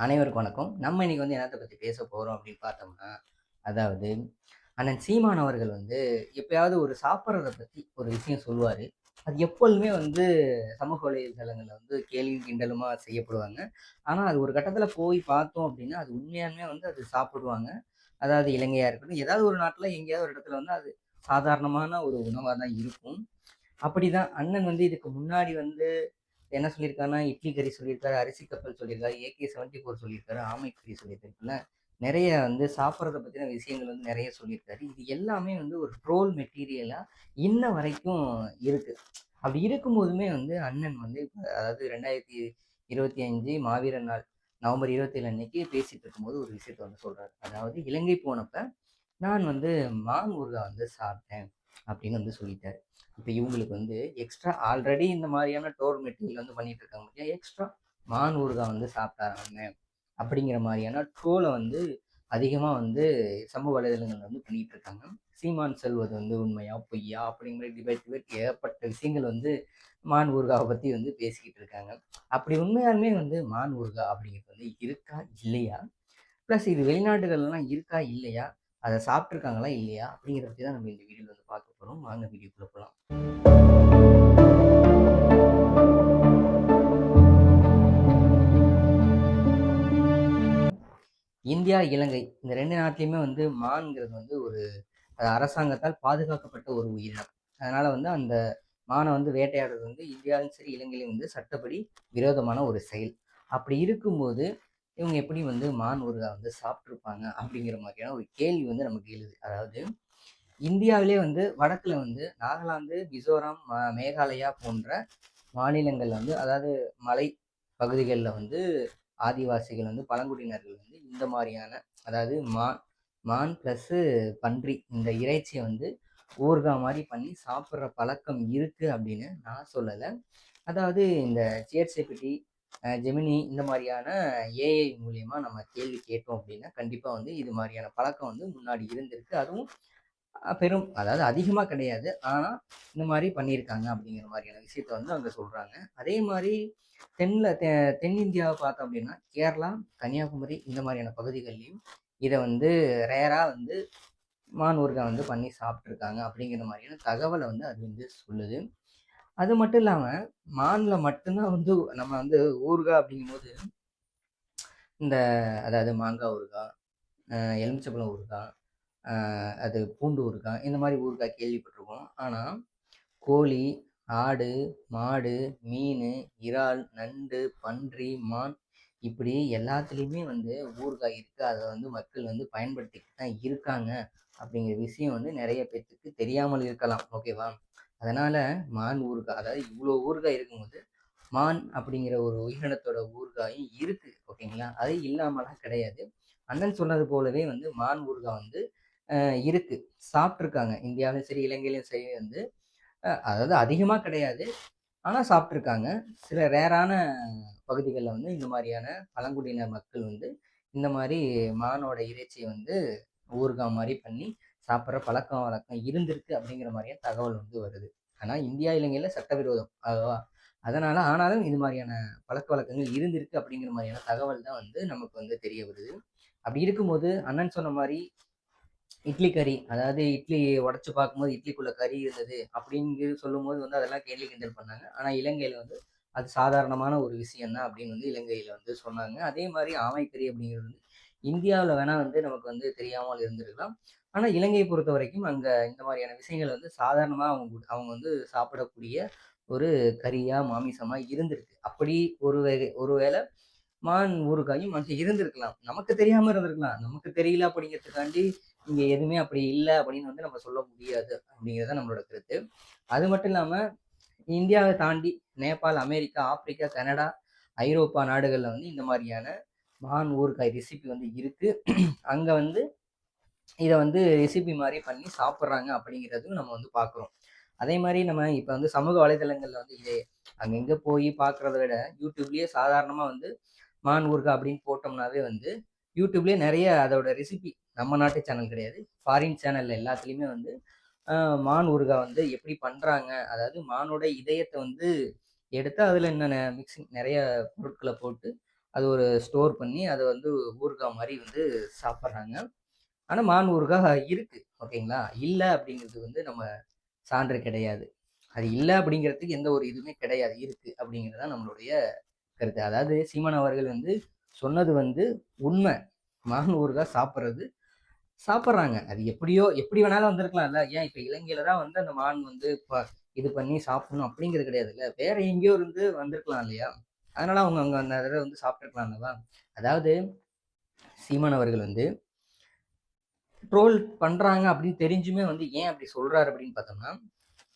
அனைவருக்கும் வணக்கம். நம்ம இன்னைக்கு என்னத்த பத்தி பேச போறோம் அப்படின்னு பார்த்தோம்னா, அதாவது அண்ணன் சீமான் அவர்கள் எப்பயாவது ஒரு சாப்பிடுறத பத்தி ஒரு விஷயம் சொல்லுவாரு. அது எப்பொழுதுமே சமூக வலைதளங்கள்ல கேலியும் கிண்டலுமா செய்யப்படுவாங்க. ஆனா, அது ஒரு கட்டத்துல போய் பார்த்தோம் அப்படின்னா, அது உண்மையாலுமே அது சாப்பிடுவாங்க. அதாவது இலங்கையா இருக்கட்டும், ஏதாவது ஒரு நாட்டுல எங்கேயாவது ஒரு இடத்துல அது சாதாரணமான ஒரு உணவா தான் இருக்கும். அப்படிதான் அண்ணன் இதுக்கு முன்னாடி என்ன சொல்லியிருக்காருன்னா, இட்லி கறி சொல்லியிருக்காரு, அரிசி கப்பல் சொல்லியிருக்காரு, AK-74 சொல்லியிருக்காரு, ஆமை கறி சொல்லியிருக்காரு. இப்படிலாம் நெறைய சாப்பிடுறத பத்தின விஷயங்கள் நெறைய சொல்லியிருக்காரு. இது எல்லாமே ஒரு ட்ரோல் மெட்டீரியலா இன்ன வரைக்கும் இருக்கு. அப்படி இருக்கும்போதுமே அண்ணன் இப்ப அதாவது 2025 மாவீரர் நாள் நவம்பர் 27 அன்னைக்கு பேசிட்டு இருக்கும்போது ஒரு விஷயத்த சொல்றாரு. அதாவது இலங்கை போனப்ப நான் மான் ஊறுகாய் சாப்பிட்டேன் அப்படின்னு சொல்லிட்டாரு. இப்ப இவங்களுக்கு எக்ஸ்ட்ரா ஆல்ரெடி இந்த மாதிரியான டோர் மெட்டீரியல் பண்ணிட்டு இருக்காங்க பாத்தியா, எக்ஸ்ட்ரா மான் ஊறுகாய் சாப்பிட்டாராங்க அப்படிங்கிற மாதிரியான ட்ரோலை அதிகமா சமூக வலைதளங்கள்ல பண்ணிட்டு இருக்காங்க. சீமான் செல்வது உண்மையா பொய்யா அப்படிங்கிற டிபேட் ஏகப்பட்ட விஷயங்கள் மான் ஊறுகாவை பத்தி பேசிக்கிட்டு இருக்காங்க. அப்படி உண்மையாலுமே மான் ஊறுகாய் அப்படிங்கிறது இருக்கா இல்லையா, பிளஸ் இது வெளிநாடுகள்லாம் இருக்கா இல்லையா, அதை சாப்பிட்ருக்காங்களா இல்லையா அப்படிங்கிறத பற்றி தான் நம்ம இந்த வீடியோவில் பார்க்க போகிறோம். வாங்க வீடியோக்குள்ள போகலாம். இந்தியா, இலங்கை இந்த 2 நாட்டிலையுமே மான்ங்கிறது ஒரு அரசாங்கத்தால் பாதுகாக்கப்பட்ட ஒரு உயிரினம். அதனால அந்த மானை வேட்டையாடுறது இந்தியாவிலும் சரி இலங்கையிலும் சட்டப்படி விரோதமான ஒரு செயல். அப்படி இருக்கும்போது இவங்க எப்படி மான் ஊறுகாய் சாப்பிட்ருப்பாங்க அப்படிங்கிற மாதிரியான ஒரு கேள்வி நமக்கு எழுது. அதாவது இந்தியாவிலே வடக்குல நாகாலாந்து, மிசோரம், மேகாலயா போன்ற மாநிலங்கள் அதாவது மலை பகுதிகளில் ஆதிவாசிகள் பழங்குடியினர்கள் இந்த மாதிரியான அதாவது மான் ப்ளஸ்ஸு பன்றி இந்த இறைச்சியை ஊறுகாய் மாதிரி பண்ணி சாப்பிட்ற பழக்கம் இருக்கு அப்படின்னு நான் சொல்லலை. அதாவது இந்த சேட்ஜிபிடி, ஜெமினி இந்த மாதிரியான ஏஐ மூலியமா நம்ம கேள்வி கேட்டோம் அப்படின்னா கண்டிப்பா இது மாதிரியான பழக்கம் முன்னாடி இருந்திருக்கு. அதுவும் பெரும் அதாவது அதிகமா கிடையாது. ஆனா இந்த மாதிரி பண்ணியிருக்காங்க அப்படிங்கிற மாதிரியான விஷயத்த அங்க சொல்றாங்க. அதே மாதிரி தென்னிந்தியாவை பார்த்தோம் அப்படின்னா கேரளா, கன்னியாகுமரி இந்த மாதிரியான பகுதிகள்லையும் இதை ரேரா மான் ஊறுகாய் பண்ணி சாப்பிட்ருக்காங்க அப்படிங்கிற மாதிரியான தகவலை அது சொல்லுது. அது மட்டும் இல்லாம மான்ல மட்டும்தான் நம்ம ஊறுகாய் அப்படிங்கும்போது இந்த அதாவது மாங்காய் ஊறுகாய், எலுமிச்சப்பழம் ஊறுகாய், அது பூண்டு ஊறுகாய் இந்த மாதிரி ஊறுகாய் கேள்விப்பட்டிருக்கோம். ஆனால் கோழி, ஆடு, மாடு, மீன், இறால், நண்டு, பன்றி, மான் இப்படி எல்லாத்துலேயுமே ஊறுகாய் இருக்குது. அதை மக்கள் பயன்படுத்திக்கிட்டு தான் இருக்காங்க அப்படிங்கிற விஷயம் நிறைய பேர்த்துக்கு தெரியாமல் இருக்கலாம். ஓகேவா? அதனால் மான் ஊறுகாய் அதாவது இவ்வளோ ஊறுகாய் இருக்கும்போது மான் அப்படிங்கிற ஒரு உயிரினத்தோட ஊறுகாயும் இருக்குது. ஓகேங்களா? அது இல்லாமலாம் கிடையாது. அண்ணன் சொன்னது போலவே மான் ஊறுகாய் இருக்கு, சாப்பிட்ருக்காங்க. இந்தியாவிலும் சரி இலங்கையிலும் சரி அதாவது அதிகமாக கிடையாது, ஆனால் சாப்பிட்ருக்காங்க. சில ரேரான பகுதிகளில் இந்த மாதிரியான பழங்குடியின மக்கள் இந்த மாதிரி மானோட இறைச்சியை ஊறுகாய் மாதிரி பண்ணி சாப்பிட்ற பழக்கம் வழக்கம் இருந்திருக்கு அப்படிங்கிற மாதிரியான தகவல் வருது. ஆனால் இந்தியா இலங்கையில் சட்டவிரோதம் அதுவா, அதனால ஆனாலும் இது மாதிரியான பழக்க வழக்கங்கள் இருந்திருக்கு அப்படிங்கிற மாதிரியான தகவல் தான் நமக்கு தெரிய வருது. அப்படி இருக்கும்போது அண்ணன் சொன்ன மாதிரி இட்லி கறி, அதாவது இட்லி உடைச்சு பார்க்கும்போது இட்லிக்குள்ள கறி இருந்தது அப்படின்னு சொல்லும்போது அதெல்லாம் கேலி கிண்டல் பண்ணாங்க. ஆனா இலங்கையில அது சாதாரணமான ஒரு விஷயம் தான் அப்படின்னு இலங்கையில சொன்னாங்க. அதே மாதிரி ஆமைக்கறி அப்படிங்கிறது இந்தியாவில் வேணா நமக்கு தெரியாமல் இருந்திருக்கலாம். ஆனா இலங்கையை பொறுத்த வரைக்கும் அங்க இந்த மாதிரியான விஷயங்கள் சாதாரணமா அவங்க சாப்பிடக்கூடிய ஒரு கறியா மாமிசமா இருந்திருக்கு. அப்படி ஒருவேளை மான் ஊறுகாயும் இருந்திருக்கலாம், நமக்கு தெரியாம இருந்திருக்கலாம். நமக்கு தெரியல அப்படிங்கிறதுக்காண்டி இங்க எதுவுமே அப்படி இல்லை அப்படின்னு நம்ம சொல்ல முடியாது அப்படிங்கிறத நம்மளோட கருத்து. அது மட்டும் இல்லாம இந்தியாவை தாண்டி நேபாள், அமெரிக்கா, ஆப்பிரிக்கா, கனடா, ஐரோப்பா நாடுகள்ல இந்த மாதிரியான மான் ஊறுகாய் ரெசிபி இருக்கு. அங்க இதை ரெசிபி மாதிரி பண்ணி சாப்பிட்றாங்க அப்படிங்கிறதும் நம்ம பார்க்குறோம். அதே மாதிரி நம்ம இப்போ சமூக வலைதளங்கள்ல இதே அங்கங்க போய் பார்க்குறத விட யூடியூப்லேயே சாதாரணமாக மான் ஊறுகாய் அப்படின்னு போட்டோம்னாவே யூடியூப்லேயே நிறைய அதோட ரெசிபி, நம்ம நாட்டு சேனல் கிடையாது, ஃபாரின் சேனல்ல எல்லாத்துலேயுமே மான் ஊறுகாய் எப்படி பண்ணுறாங்க, அதாவது மானோட இதயத்தை எடுத்து அதில் என்னென்ன மிக்சிங் நிறைய பொருட்களை போட்டு அது ஒரு ஸ்டோர் பண்ணி அதை வந்து ஊறுகாய் மாதிரி வந்து சாப்பிட்றாங்க. ஆனால் மான் ஊறுகாய் இருக்கு, ஓகேங்களா? இல்லை அப்படிங்கிறது வந்து நம்ம சான்று கிடையாது. அது இல்லை அப்படிங்கிறதுக்கு எந்த ஒரு இதுவுமே கிடையாது. இருக்கு அப்படிங்கிறது தான் நம்மளுடைய கருத்து. அதாவது சீமான் அவர்கள் வந்து சொன்னது வந்து உண்மை. மான் ஊறுகாய் சாப்பிட்றது சாப்பிட்றாங்க. அது எப்படியோ எப்படி வேணாலும் வந்திருக்கலாம்ல. ஏன் இப்ப இலங்கையில தான் வந்து அந்த மான் வந்து இது பண்ணி சாப்பிடணும் அப்படிங்கிறது கிடையாதுல்ல. வேற எங்கேயோ இருந்து வந்திருக்கலாம் இல்லையா? அதனால அவங்க அங்க அந்த தடவை வந்து சாப்பிட்டுருக்கலாம் அல்லவா? அதாவது சீமான் அவர்கள் வந்து ட்ரோல் பண்றாங்க அப்படின்னு தெரிஞ்சுமே வந்து ஏன் அப்படி சொல்றாரு அப்படின்னு பார்த்தோம்னா,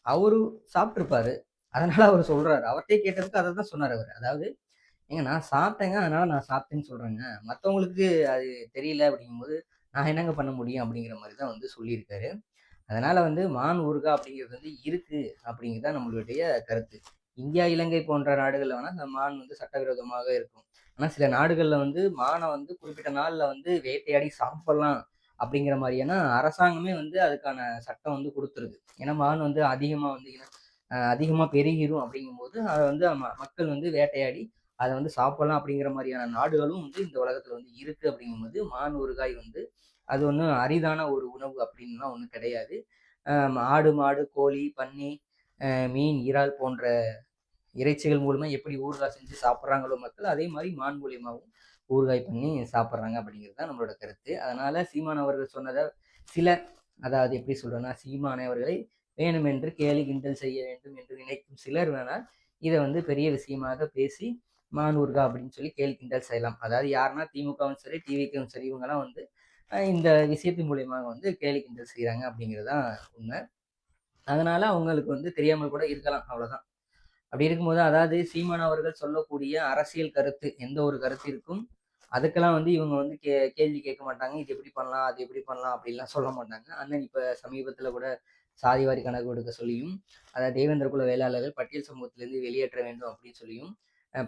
அவரு சாப்பிட்டுருப்பாரு. அதனால அவரு சொல்றாரு. அவர்ட்டயே கேட்டதுக்கு அதை தான் சொன்னாரு அவரு. அதாவது ஏங்க நான் சாப்பிட்டேங்க. அதனால நான் சாப்பிட்டேன்னு சொல்றேங்க. மத்தவங்களுக்கு அது தெரியல அப்படிங்கும்போது, நான் என்னங்க பண்ண முடியும்? அப்படிங்கிற மாரி தான் வந்து சொல்லியிருக்காரு. அதனால வந்து மான் ஊறுகாய் அப்படிங்கிறது வந்து இருக்கு அப்படிங்கிறது தான் நம்மளுடைய கருத்து. இந்தியா, இலங்கை போன்ற நாடுகள்ல வேணா இந்த மான் வந்து சட்டவிரோதமாக இருக்கும். ஆனா சில நாடுகள்ல வந்து மானை வந்து குறிப்பிட்ட நாள்ல வந்து வேட்டையாடி சாப்பிடலாம் அப்படிங்கிற மாதிரியான அரசாங்கமே வந்து அதுக்கான சட்டம் வந்து கொடுத்துருது. ஏன்னா மான் வந்து அதிகமா வந்து அதிகமா பெருகிரும் அப்படிங்கும்போது அதை வந்து மக்கள் வந்து வேட்டையாடி அதை வந்து சாப்பிடலாம் அப்படிங்கிற மாதிரியான நாடுகளும் வந்து இந்த உலகத்துல வந்து இருக்கு. அப்படிங்கும்போது மான் ஊறுகாய் வந்து அது ஒன்றும் அரிதான ஒரு உணவு அப்படின்லாம் ஒன்றும் கிடையாது. ஆடு, மாடு, கோழி, பன்னி, மீன், இறால் போன்ற இறைச்சிகள் மூலமா எப்படி ஊறுகாய் செஞ்சு சாப்பிட்றாங்களோ மக்கள், அதே மாதிரி மான் மூலியமாவும் ஊறுகாய் பண்ணி சாப்பிட்றாங்க அப்படிங்கிறது தான் நம்மளோட கருத்து. அதனால சீமான் அவர்கள் சொன்னதை சிலர், அதாவது எப்படி சொல்றேன்னா, சீமானை அவர்களை வேணுமென்று கேலி கிண்டல் செய்ய வேண்டும் என்று நினைக்கும் சிலர் வேணால் இதை வந்து பெரிய விஷயமாக பேசி மான் ஊறுகாய் அப்படின்னு சொல்லி கேலி கிண்டல் செய்யலாம். அதாவது யாருன்னா திமுகவும் சரி, டிவிக்கும் சரி, இவங்கெல்லாம் வந்து இந்த விஷயத்தின் மூலியமாக வந்து கேலி கிண்டல் செய்கிறாங்க அப்படிங்கிறது தான் உண்மை. அதனால அவங்களுக்கு வந்து தெரியாமல் கூட இருக்கலாம், அவ்வளவுதான். அப்படி இருக்கும்போது அதாவது சீமான் அவர்கள் சொல்லக்கூடிய அரசியல் கருத்து எந்த ஒரு கருத்திற்கும் அதுக்கெல்லாம் வந்து இவங்க வந்து கேள்வி கேட்க மாட்டாங்க. இது எப்படி பண்ணலாம், அது எப்படி பண்ணலாம் அப்படின்லாம் சொல்ல மாட்டாங்க. அண்ணன் இப்ப சமீபத்துல கூட சாதிவாரி கணக்கு கொடுக்க சொல்லியும், அதாவது தேவேந்திர குல வேளாளர்கள் பட்டியல் சமூகத்திலிருந்து வெளியேற்ற வேண்டும் அப்படின்னு சொல்லியும்,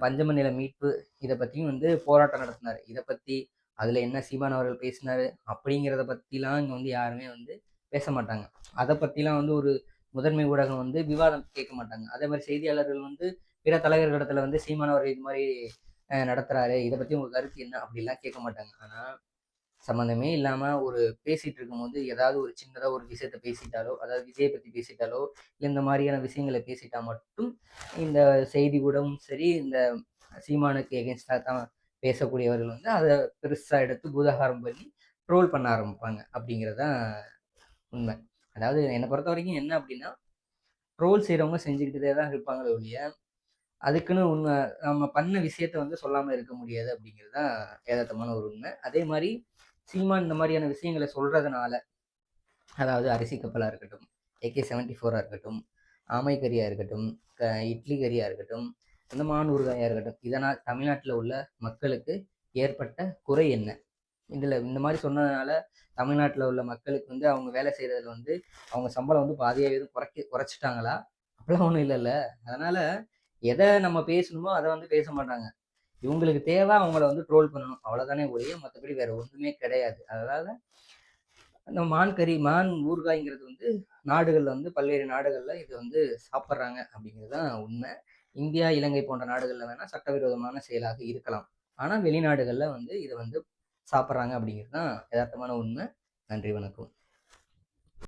பஞ்சம நில மீட்பு இதை பத்தியும் வந்து போராட்டம் நடத்தினாரு. இதை பத்தி அதுல என்ன சீமான் அவர்கள் பேசினாரு அப்படிங்கிறத பத்திலாம் இங்க வந்து யாருமே வந்து பேச மாட்டாங்க. அதை பத்திலாம் வந்து ஒரு முதன்மை ஊடகம் வந்து விவாதம் கேட்க மாட்டாங்க. அதே மாதிரி செய்தியாளர்கள் வந்து பிற தலைவர்களிடத்துல வந்து சீமான் அவர்கள் இது மாதிரி நடத்துறாரு, இதை பத்தி உங்க கருத்து என்ன அப்படிலாம் கேட்க மாட்டாங்க. ஆனா சம்மந்தமே இல்லாம ஒரு பேசிட்டு இருக்கும்போது ஏதாவது ஒரு சின்னதா ஒரு விஷயத்த பேசிட்டாலோ, அதாவது விஜய் பத்தி பேசிட்டாலோ, இல்ல இந்த மாதிரியான விஷயங்களை பேசிட்டா மட்டும் இந்த செய்தி ஊடகமும் சரி, இந்த சீமானுக்கு எகென்ஸ்டா தான் பேசக்கூடியவர்கள் வந்து அதை பெருசா எடுத்து பூதாகாரம் பண்ணி ட்ரோல் பண்ண ஆரம்பிப்பாங்க அப்படிங்கிறது தான் உண்மை. அதாவது என்னை பொறுத்த வரைக்கும் என்ன அப்படின்னா, ட்ரோல் செய்கிறவங்க செஞ்சுக்கிட்டே தான் இருப்பாங்களே ஒழிய, அதுக்குன்னு உண்மை நம்ம பண்ண விஷயத்த வந்து சொல்லாமல் இருக்க முடியாது அப்படிங்கிறது தான் யதார்த்தமான ஒரு உண்மை. அதே மாதிரி சீமான் இந்த மாதிரியான விஷயங்களை சொல்றதுனால, அதாவது அரிசி கப்பலாக இருக்கட்டும், AK-74 இருக்கட்டும், ஆமை கறியாக இருக்கட்டும், இட்லி கறியாக இருக்கட்டும், இந்த மான் ஊறுகாயாக இருக்கட்டும், இதனால் தமிழ்நாட்டில் உள்ள மக்களுக்கு ஏற்பட்ட குறை என்ன? இதில் இந்த மாதிரி சொன்னதுனால தமிழ்நாட்டில் உள்ள மக்களுக்கு வந்து அவங்க வேலை செய்கிறதுல வந்து அவங்க சம்பளம் வந்து பாதியாக எதுவும் குறைச்சிட்டாங்களா? அப்படிலாம் ஒன்றும் இல்லைல்ல. அதனால எதை நம்ம பேசணுமோ அதை வந்து பேச மாட்டாங்க. இவங்களுக்கு தேவை அவங்கள வந்து ட்ரோல் பண்ணணும், அவ்வளோதானே ஒழிய மற்றபடி வேற ஒன்றுமே கிடையாது. அதனால அந்த மான் ஊறுகாய்ங்கிறது வந்து நாடுகளில் வந்து பல்வேறு நாடுகளில் இது வந்து சாப்பிட்றாங்க அப்படிங்கிறது தான் உண்மை. இந்தியா, இலங்கை போன்ற நாடுகளில் வேணால் சட்டவிரோதமான செயலாக இருக்கலாம். ஆனால் வெளிநாடுகளில் வந்து இதை வந்து சாப்பிட்றாங்க அப்படிங்கிறது தான் யதார்த்தமான உண்மை. நன்றி, வணக்கம்.